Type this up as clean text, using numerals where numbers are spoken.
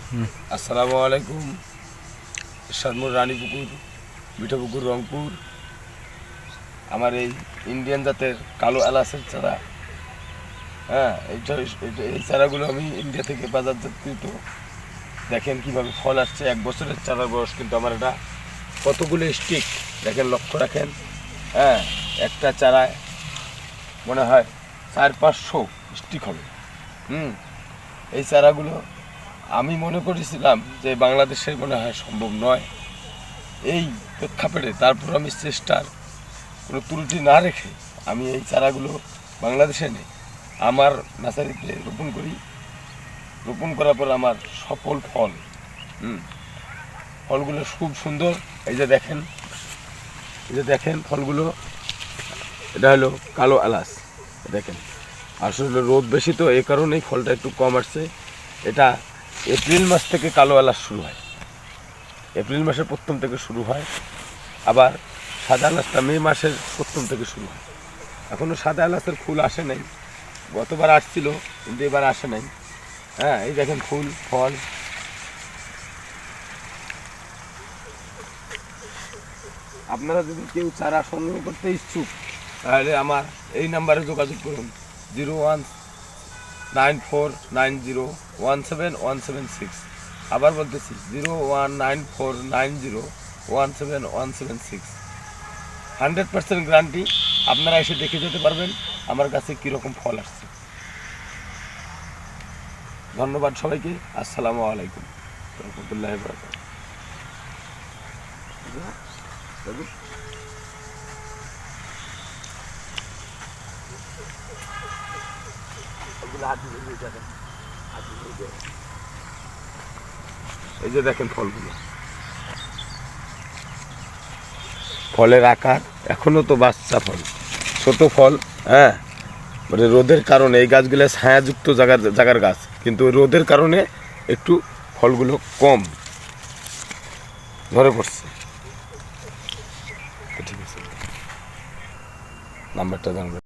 আসসালামু আলাইকুম। শাদমুর রানীপুকুর, মিঠাপুকুর, রংপুর। আমার এই ইন্ডিয়ান জাতের কালো এলাচের চারা, হ্যাঁ, এই চারাগুলো আমি ইন্ডিয়া থেকে বাজারজাতকৃত। দেখেন কিভাবে ফল আসছে। 1 বছরের চারার বয়স কিন্তু আমার এটা। কতগুলো স্টিক দেখেন, লক্ষ্য রাখেন। হ্যাঁ, একটা চারায় মনে হয় 400-500 স্টিক হবে। এই চারাগুলো আমি মনে করেছিলাম যে বাংলাদেশে মনে হয় সম্ভব নয়। এই প্রেক্ষাপটে তারপর আমি চেষ্টার কোনো ত্রুটি না রেখে আমি এই চারাগুলো বাংলাদেশে এনে আমার নার্সারিতে রোপণ করি। রোপণ করার পর আমার সফল ফল, ফলগুলো খুব সুন্দর। এই যে দেখেন ফলগুলো, এটা হলো কালো এলাচ। দেখেন, আসলে রোদ বেশি তো এই কারণেই ফলটা একটু কম আসছে। এটা এপ্রিল মাস থেকে কালো এলাচ শুরু হয়, এপ্রিল মাসের প্রথম থেকে শুরু হয়। আবার সাদা এলাচটা মে মাসের প্রথম থেকে শুরু হয়। এখনও সাদা এলাচের ফুল আসে নাই। গতবার আসছিল কিন্তু এবার আসে নাই। হ্যাঁ, এই দেখেন ফুল ফল। আপনারা যদি কেউ চারা সংগ্রহ করতে ইচ্ছুক তাহলে আমার এই নাম্বারে যোগাযোগ করুন, 019490171776। আবার বলতেছি 019490171776। 100% গ্যারান্টি। আপনারা এসে দেখে যেতে পারবেন আমার কাছে কীরকম ফল আসছে। ধন্যবাদ সবাইকে। আসসালামু আলাইকুম রহমতুল্লাহ বারাকাতুহু। এই যে দেখেন ফলগুলো, ফলের আকার এখনো তো বাচ্চা ফল, ছোট ফল। হ্যাঁ, মানে রোদের কারণে এই গাছগুলো ছায়াযুক্ত জায়গার গাছ, কিন্তু রোদের কারণে একটু ফলগুলো কম ধরে পড়ছে। ঠিক আছে, নাম্বারটা জানবেন।